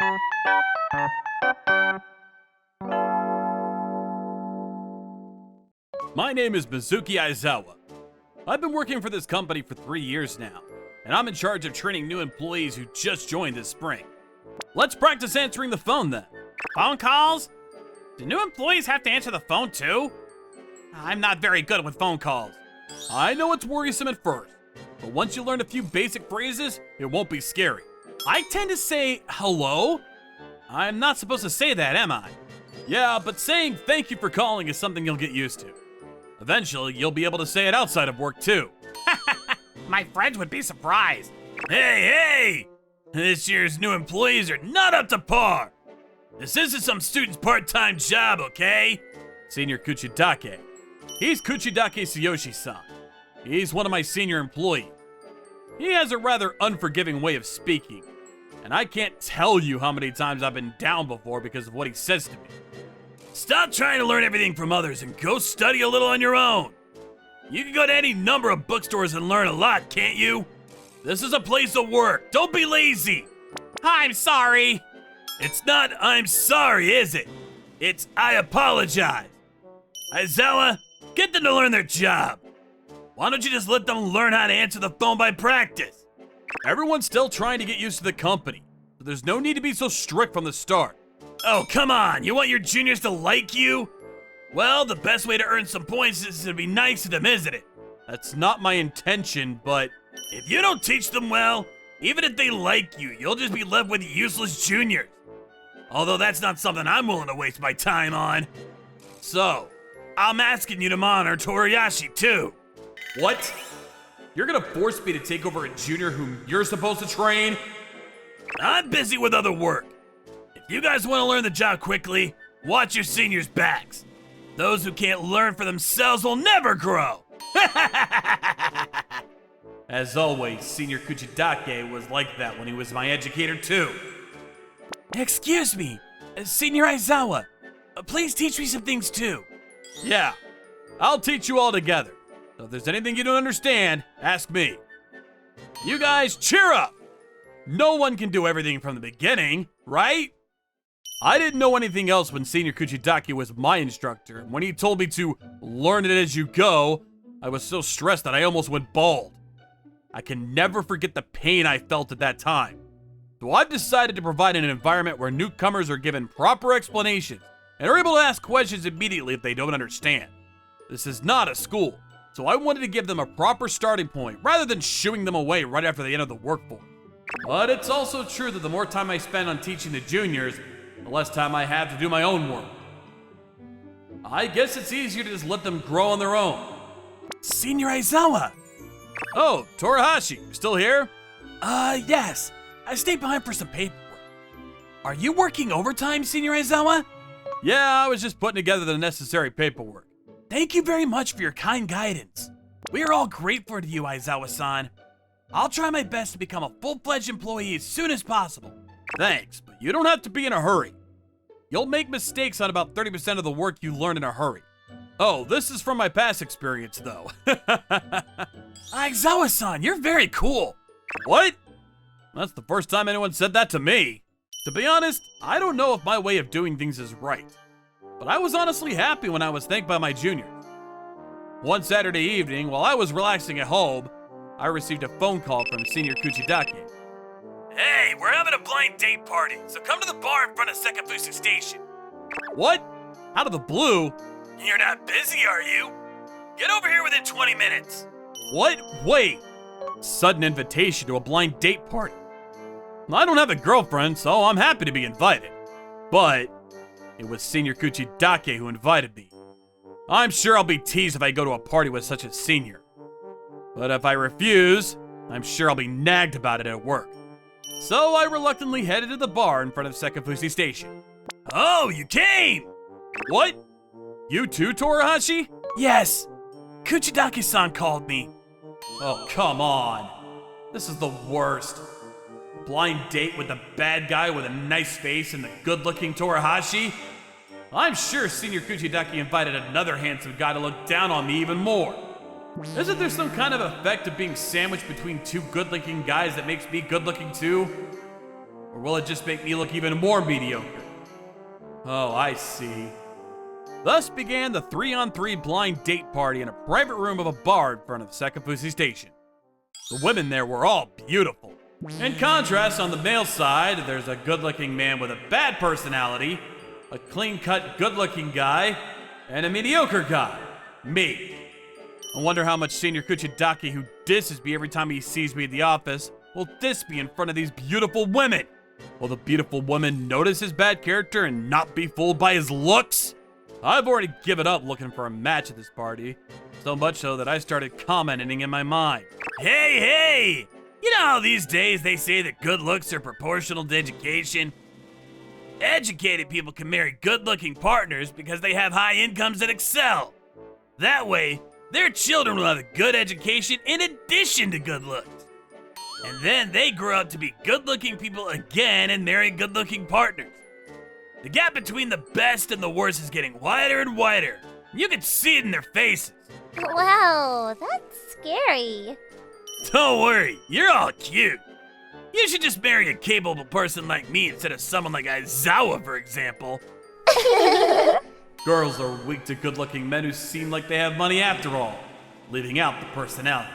My name is Mizuki Aizawa. I've been working for this company for 3 years now, and I'm in charge of training new employees who just joined this spring. Let's practice answering the phone then. Phone calls? Do new employees have to answer the phone too? I'm not very good with phone calls. I know it's worrisome at first, but once you learn a few basic phrases, it won't be scary. I tend to say hello. I'm not supposed to say that, am I? Yeah, but saying thank you for calling is something you'll get used to. Eventually, you'll be able to say it outside of work too. My friends would be surprised. Hey! This year's new employees are not up to par. This isn't some student's part-time job, okay? Senior Kuchidake. He's Kuchidake Tsuyoshi-san. He's one of my senior employees. He has a rather unforgiving way of speaking, and I can't tell you how many times I've been down before because of what he says to me. Stop trying to learn everything from others and go study a little on your own. You can go to any number of bookstores and learn a lot, can't you? This is a place of work. Don't be lazy. I'm sorry. It's not I'm sorry, is it? It's I apologize. Aizawa, get them to learn their job. Why don't you just let them learn how to answer the phone by practice? Everyone's still trying to get used to the company, so there's no need to be so strict from the start. Oh, come on, you want your juniors to like you? Well, the best way to earn some points is to be nice to them, isn't it? That's not my intention, but if you don't teach them well, even if they like you, you'll just be left with useless juniors. Although that's not something I'm willing to waste my time on. So, I'm asking you to monitor Toriyashi too. What? You're gonna force me to take over a junior whom you're supposed to train? I'm busy with other work. If you guys want to learn the job quickly, watch your seniors' backs. Those who can't learn for themselves will never grow. As always, Senior Kuchidake was like that when he was my educator too. Excuse me, Senior Aizawa. Please teach me some things too. Yeah, I'll teach you all together. So if there's anything you don't understand, ask me. You guys cheer up! No one can do everything from the beginning, right? I didn't know anything else when Senior Kuchidake was my instructor. When he told me to learn it as you go, I was so stressed that I almost went bald. I can never forget the pain I felt at that time. So I've decided to provide an environment where newcomers are given proper explanations and are able to ask questions immediately if they don't understand. This is not a school, so I wanted to give them a proper starting point rather than shooing them away right after they enter the workforce. But it's also true that the more time I spend on teaching the juniors, the less time I have to do my own work. I guess it's easier to just let them grow on their own. Senior Aizawa! Oh, Torahashi, you still here? Yes. I stayed behind for some paperwork. Are you working overtime, Senior Aizawa? Yeah, I was just putting together the necessary paperwork. Thank you very much for your kind guidance. We are all grateful to you, Aizawa-san. I'll try my best to become a full-fledged employee as soon as possible. Thanks, but you don't have to be in a hurry. You'll make mistakes on about 30% of the work you learn in a hurry. Oh, this is from my past experience, though. Aizawa-san, you're very cool. What? That's the first time anyone said that to me. To be honest, I don't know if my way of doing things is right, but I was honestly happy when I was thanked by my juniors. One Saturday evening, while I was relaxing at home, I received a phone call from Senior Kuchidake. Hey, we're having a blind date party, so come to the bar in front of Sekafushi Station. What? Out of the blue? You're not busy, are you? Get over here within 20 minutes. What? Wait. Sudden invitation to a blind date party. I don't have a girlfriend, so I'm happy to be invited. But it was Senior Kuchidake who invited me. I'm sure I'll be teased if I go to a party with such a senior. But if I refuse, I'm sure I'll be nagged about it at work. So I reluctantly headed to the bar in front of Sekafushi Station. Oh, you came! What? You too, Torahashi? Yes. Kuchidake-san called me. Oh, come on. This is the worst. Blind date with a bad guy with a nice face and the good-looking Torahashi? I'm sure Senior Kuchidake invited another handsome guy to look down on me even more. Isn't there some kind of effect of being sandwiched between two good-looking guys that makes me good-looking too? Or will it just make me look even more mediocre? Oh, I see. Thus began the 3-on-3 blind date party in a private room of a bar in front of Sakafushi Station. The women there were all beautiful. In contrast, on the male side, there's a good-looking man with a bad personality, a clean-cut, good-looking guy, and a mediocre guy. Me. I wonder how much Senior Kuchidake, who disses me every time he sees me at the office, will diss me in front of these beautiful women. Will the beautiful woman notice his bad character and not be fooled by his looks? I've already given up looking for a match at this party, so much so that I started commenting in my mind. Hey! You know how these days they say that good looks are proportional to education? Educated people can marry good-looking partners because they have high incomes that excel. That way, their children will have a good education in addition to good looks. And then they grow up to be good-looking people again and marry good-looking partners. The gap between the best and the worst is getting wider and wider. You can see it in their faces. Wow, that's scary. Don't worry, you're all cute. You should just marry a capable person like me instead of someone like Aizawa, for example. Girls are weak to good-looking men who seem like they have money after all, leaving out the personality.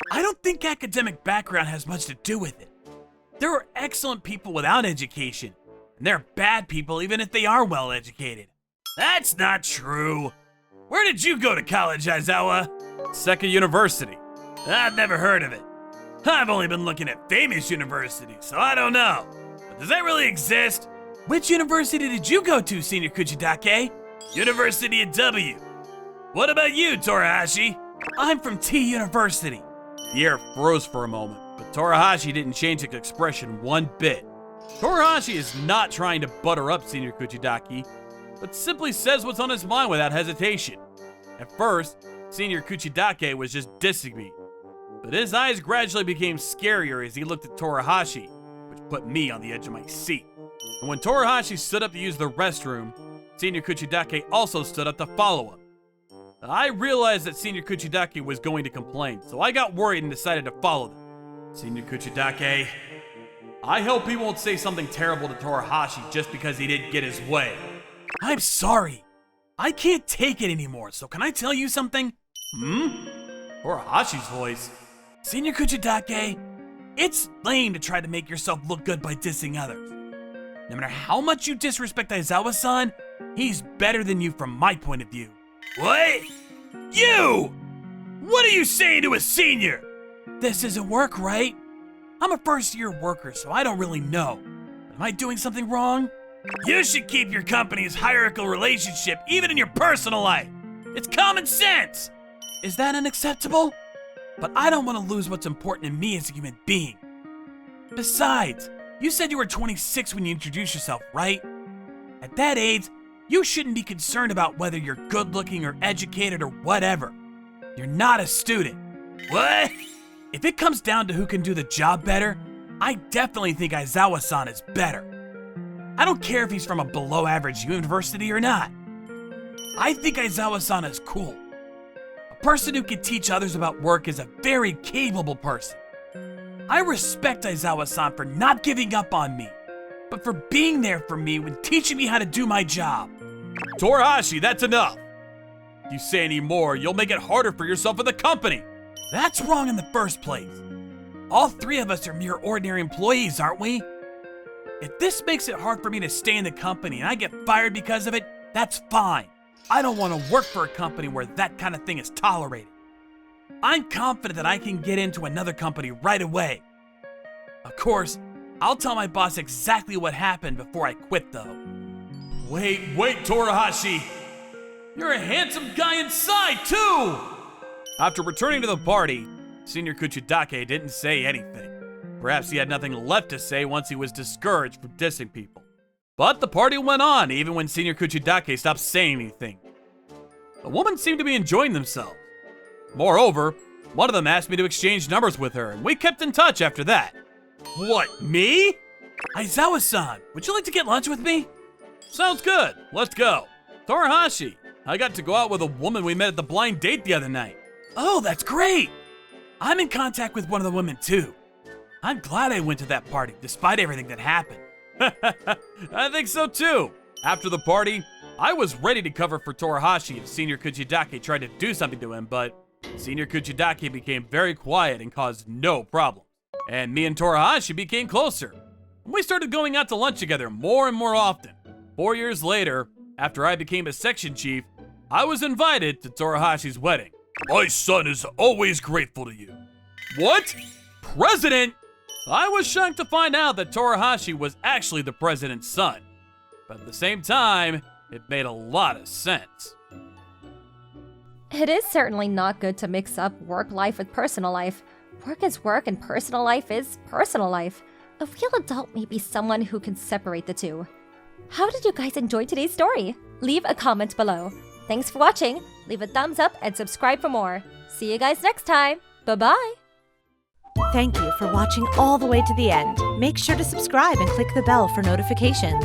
I don't think academic background has much to do with it. There are excellent people without education, and there are bad people even if they are well educated. That's not true. Where did you go to college, Aizawa? Sekai University. I've never heard of it. I've only been looking at famous universities, so I don't know. But does that really exist? Which university did you go to, Senior Kuchidake? University of W. What about you, Torahashi? I'm from T University. The air froze for a moment, but Torahashi didn't change his expression one bit. Torahashi is not trying to butter up Senior Kuchidake, but simply says what's on his mind without hesitation. At first, Senior Kuchidake was just dissing me, but his eyes gradually became scarier as he looked at Torahashi, which put me on the edge of my seat. And when Torahashi stood up to use the restroom, Senior Kuchidake also stood up to follow him. I realized that Senior Kuchidake was going to complain, so I got worried and decided to follow them. Senior Kuchidake, I hope he won't say something terrible to Torahashi just because he didn't get his way. I'm sorry. I can't take it anymore, so can I tell you something? Torahashi's voice. Senior Kuchidake, it's lame to try to make yourself look good by dissing others. No matter how much you disrespect Aizawa-san, he's better than you from my point of view. What? You! What are you saying to a senior? This isn't work, right? I'm a first-year worker, so I don't really know. Am I doing something wrong? You should keep your company's hierarchical relationship even in your personal life. It's common sense. Is that unacceptable? But I don't want to lose what's important to me as a human being. Besides, you said you were 26 when you introduced yourself, right? At that age, you shouldn't be concerned about whether you're good-looking or educated or whatever. You're not a student. What? If it comes down to who can do the job better, I definitely think Aizawa-san is better. I don't care if he's from a below-average university or not. I think Aizawa-san is cool. A person who can teach others about work is a very capable person. I respect Aizawa-san for not giving up on me, but for being there for me when teaching me how to do my job. Torahashi, that's enough. If you say any more, you'll make it harder for yourself in the company. That's wrong in the first place. All three of us are mere ordinary employees, aren't we? If this makes it hard for me to stay in the company and I get fired because of it, that's fine. I don't want to work for a company where that kind of thing is tolerated. I'm confident that I can get into another company right away. Of course, I'll tell my boss exactly what happened before I quit, though. Wait, Torahashi! You're a handsome guy inside, too! After returning to the party, Senior Kuchidake didn't say anything. Perhaps he had nothing left to say once he was discouraged from dissing people. But the party went on even when Senior Kuchidake stopped saying anything. The women seemed to be enjoying themselves. Moreover, one of them asked me to exchange numbers with her, and we kept in touch after that. What, me? Aizawa-san, would you like to get lunch with me? Sounds good. Let's go. Torahashi, I got to go out with a woman we met at the blind date the other night. Oh, that's great. I'm in contact with one of the women too. I'm glad I went to that party, despite everything that happened. I think so too. After the party, I was ready to cover for Torahashi if Senior Kuchidake tried to do something to him, but Senior Kuchidake became very quiet and caused no problem. And me and Torahashi became closer. We started going out to lunch together more and more often. 4 years later, after I became a section chief, I was invited to Torahashi's wedding. My son is always grateful to you. What? President? I was shocked to find out that Torahashi was actually the president's son. But at the same time, it made a lot of sense. It is certainly not good to mix up work life with personal life. Work is work and personal life is personal life. A real adult may be someone who can separate the two. How did you guys enjoy today's story? Leave a comment below. Thanks for watching. Leave a thumbs up and subscribe for more. See you guys next time. Bye-bye. Thank you for watching all the way to the end. Make sure to subscribe and click the bell for notifications.